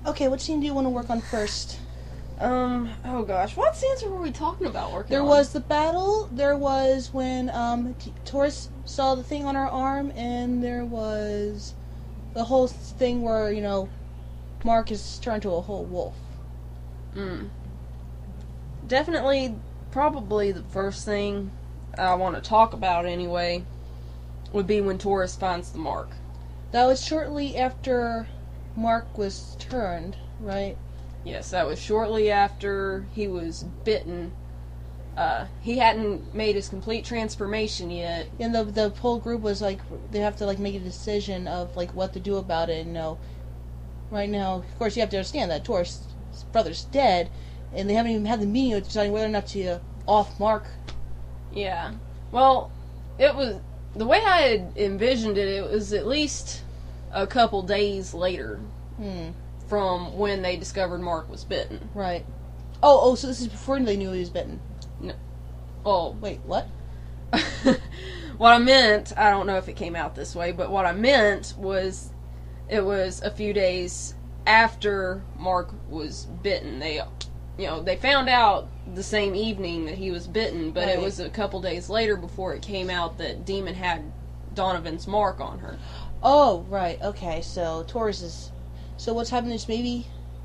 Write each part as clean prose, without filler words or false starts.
Okay, what scene do you want to work on first? Oh gosh, what scenes were we talking about working There on? was the battle, there was when, Taurus saw the thing on her arm, and there was the whole thing where, Mark is turned to a whole wolf. Definitely, probably the first thing I want to talk about anyway would be when Taurus finds the mark. That was shortly after Mark was turned, right? Yes, that was shortly after he was bitten. He hadn't made his complete transformation yet. And the whole group was like, they have to make a decision of what to do about it. Right now, of course, you have to understand that Taurus' brother's dead, and they haven't even had the meeting of deciding whether or not to off Mark. Yeah. Well, it was the way I had envisioned it. It was at least a couple days later. From when they discovered Mark was bitten. Right. Oh, so this is before they knew he was bitten. No. Oh. Wait, what? What I meant, I don't know if it came out this way, but what I meant was it was a few days after Mark was bitten. They found out the same evening that he was bitten, but It was a couple days later before it came out that Demon had Donovan's mark on her. Oh, right. Okay, so Taurus is... So what's happening is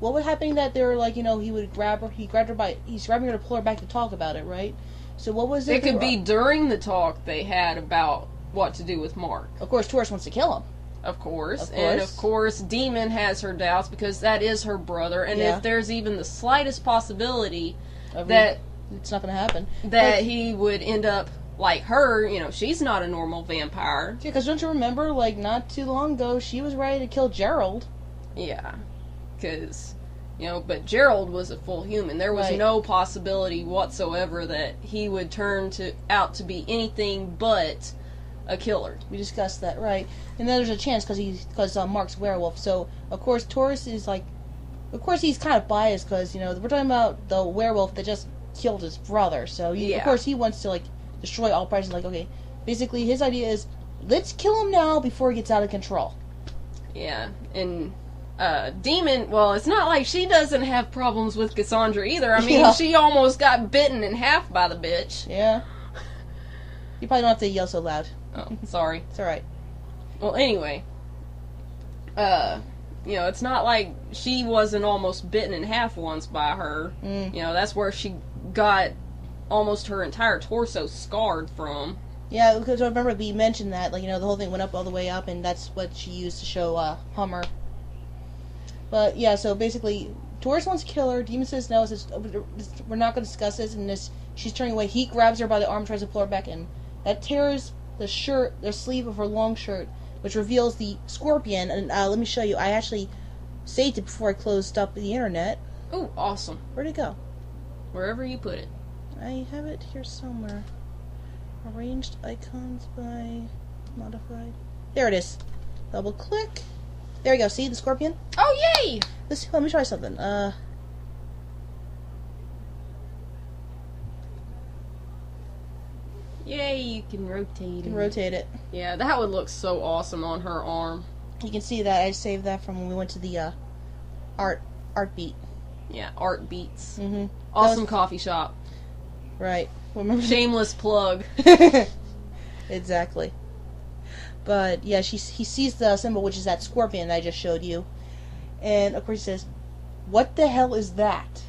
what would happen that they were he would grab her, he's grabbing her to pull her back to talk about it, right? So what was it? It could be during the talk they had about what to do with Mark. Of course, Taurus wants to kill him. Of course. And of course, Demon has her doubts because that is her brother, and if there's even the slightest possibility that it's not going to happen, that he would end up like her, she's not a normal vampire. Yeah, because don't you remember, not too long ago, she was ready to kill Gerald. Yeah, because, but Gerald was a full human. There was no possibility whatsoever that he would turn out to be anything but a killer. We discussed that, right? And then there's a chance because Mark's werewolf. So of course Taurus is of course he's kind of biased because we're talking about the werewolf that just killed his brother. So of course he wants to destroy all parties. Okay, basically his idea is let's kill him now before he gets out of control. Yeah, and Demon, well, it's not like she doesn't have problems with Cassandra either. I mean, she almost got bitten in half by the bitch. Yeah. You probably don't have to yell so loud. Oh, sorry. It's alright. Well, anyway. It's not like she wasn't almost bitten in half once by her. That's where she got almost her entire torso scarred from. Yeah, because I remember we mentioned that, the whole thing went up all the way up, and that's what she used to show, Hummer. But, yeah, so basically, Taurus wants to kill her, Demon says no, says, we're not going to discuss this, and she's turning away. He grabs her by the arm, tries to pull her back in. That tears the sleeve of her long shirt, which reveals the scorpion, and let me show you. I actually saved it before I closed up the internet. Ooh, awesome. Where'd it go? Wherever you put it. I have it here somewhere. Arranged icons by modified. There it is. Double click. There we go. See the scorpion? Oh, yay! Let me try something. Yay, you can rotate it. You can rotate it. Yeah, that would look so awesome on her arm. You can see that I saved that from when we went to the art beat. Yeah, Art Beats. Mm-hmm. Awesome coffee shop. Right. Remember? Shameless plug. Exactly. But yeah, he sees the symbol, which is that scorpion that I just showed you, and of course he says, "What the hell is that?"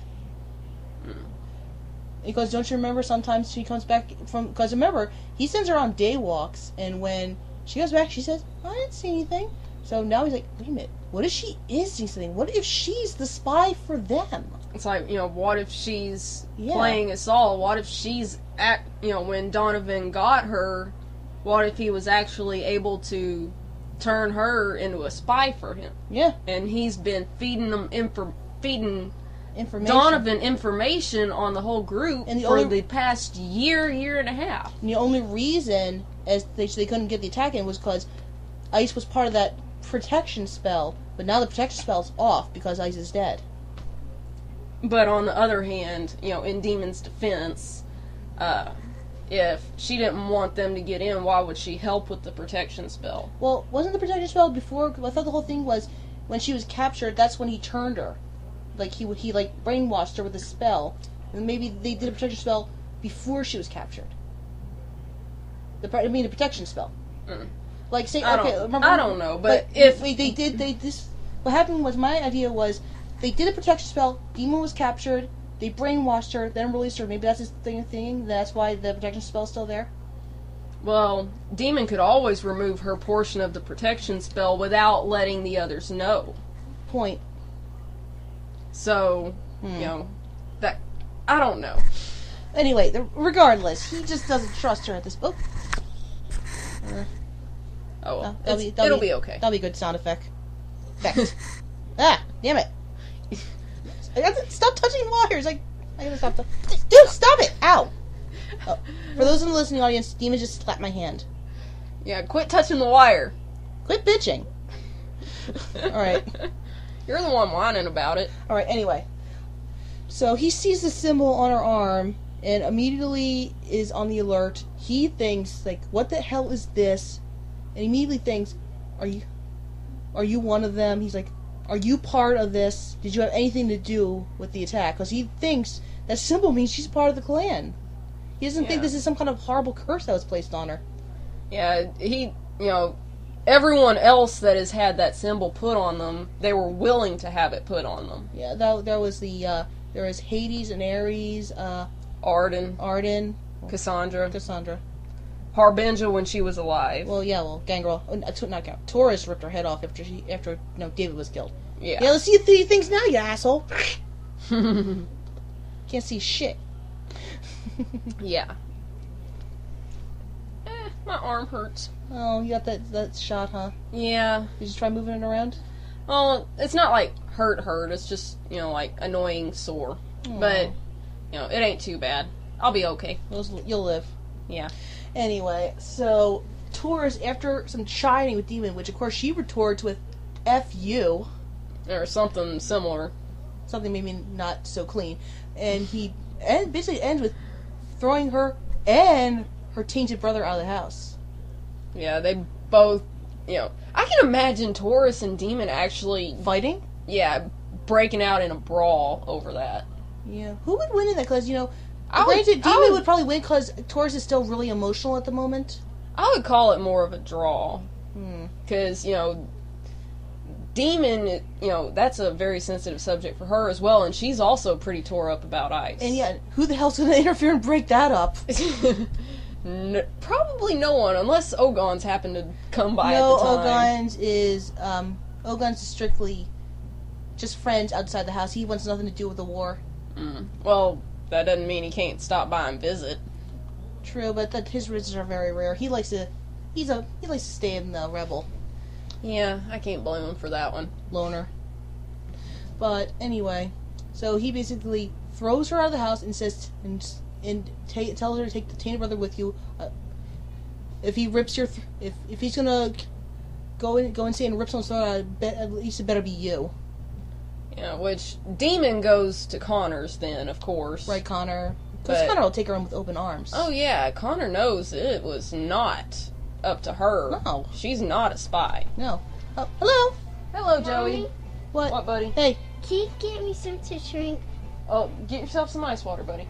He goes, "Don't you remember? Sometimes she comes back from because remember he sends her on day walks, and when she goes back, she says, I didn't see anything." So now he's like, "Wait a minute, what if she is seeing something? What if she's the spy for them?" It's like, what if she's playing us all? What if she's when Donovan got her, what if he was actually able to turn her into a spy for him? Yeah. And he's been feeding them information. Donovan information on the whole group and for the past year and a half. And the only reason as they couldn't get the attack in was because Ice was part of that protection spell, but now the protection spell's off because Ice is dead. But on the other hand, in Demon's defense, if she didn't want them to get in, why would she help with the protection spell? Well, wasn't the protection spell before? I thought the whole thing was when she was captured, that's when he turned her. Like, he brainwashed her with a spell. And maybe they did a protection spell before she was captured. The protection spell. Mm. Like, say, I don't know, but if... What happened was, my idea was, they did a protection spell, Demon was captured, they brainwashed her, then released her. Maybe that's his thing, that's why the protection spell's still there? Well, Demon could always remove her portion of the protection spell without letting the others know. Point. So, that... I don't know. Anyway, regardless, he just doesn't trust her at this... Oh. Oh, well. It'll be okay. That'll be a good sound effect. Ah, damn it. Stop touching wires. I gotta stop. Dude, stop it. Ow. Oh. For those in the listening audience, Demon just slapped my hand. Yeah, quit touching the wire. Quit bitching. Alright. You're the one whining about it. Alright, anyway. So he sees the symbol on her arm and immediately is on the alert. He thinks, like, what the hell is this? And immediately thinks, are you one of them? He's like, are you part of this? Did you have anything to do with the attack? Because he thinks that symbol means she's part of the clan. He doesn't think this is some kind of horrible curse that was placed on her. Yeah, everyone else that has had that symbol put on them, they were willing to have it put on them. Yeah, there was Hades and Ares, Arden, Cassandra. Harbinger when she was alive. Well, Gangyz. Not Gangyz. Taurus ripped her head off after David was killed. Yeah. Yeah, let's see the things now, you asshole. Can't see shit. Yeah. My arm hurts. Oh, you got that shot, huh? Yeah. Did you try moving it around? Well, it's not like hurt. It's just, like annoying sore. Aww. But, it ain't too bad. I'll be okay. You'll live. Yeah. Anyway, so Taurus, after some chiding with Demon, which of course she retorts with F you. Or something similar. Something maybe not so clean. And he basically ends with throwing her and her tainted brother out of the house. Yeah, they both, I can imagine Taurus and Demon actually... Fighting? Yeah, breaking out in a brawl over that. Yeah. Who would win in that? Because, Demon would probably win because Taurus is still really emotional at the moment. I would call it more of a draw. Because, Demon, that's a very sensitive subject for her as well, and she's also pretty tore up about Ice. And yeah, who the hell's going to interfere and break that up? Probably no one, unless Ogons happen to come by at the time. Ogons is strictly just friends outside the house. He wants nothing to do with the war. Well, that doesn't mean he can't stop by and visit. True, but his visits are very rare. He likes to stay in the rebel. Yeah, I can't blame him for that one. Loner. But anyway, so he basically throws her out of the house and says tells her to take the tainted brother with you. If he rips if he's gonna go insane and rip someone's throat out, at least it better be you. Yeah, which Demon goes to Connor's then, of course. Right, Connor. Because Connor will take her in with open arms. Oh yeah, Connor knows it was not up to her. No. She's not a spy. No. Oh, hello. Hello, Joey. Mommy? What, buddy? Hey. Can you get me some to drink? Oh, get yourself some ice water, buddy.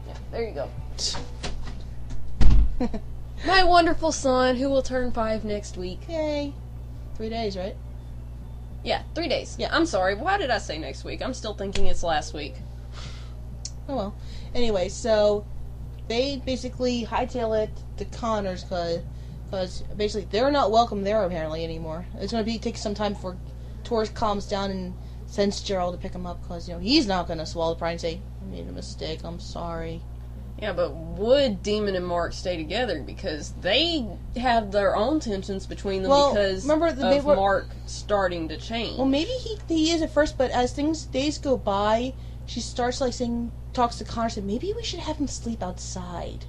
Yeah, there you go. My wonderful son, who will turn 5 next week. Yay. 3 days, right? Yeah, 3 days. Yeah, I'm sorry. Why did I say next week? I'm still thinking it's last week. Oh well. Anyway, so they basically hightail it to Connor's because basically they're not welcome there apparently anymore. It's going to take some time before Taurus calms down and sends Gerald to pick him up because he's not going to swallow the pride and say, "I made a mistake. I'm sorry." Yeah, but would Demon and Mark stay together? Because they have their own tensions between them because of Mark starting to change. Well, maybe he is at first, but as days go by, she starts talks to Connor, saying maybe we should have him sleep outside.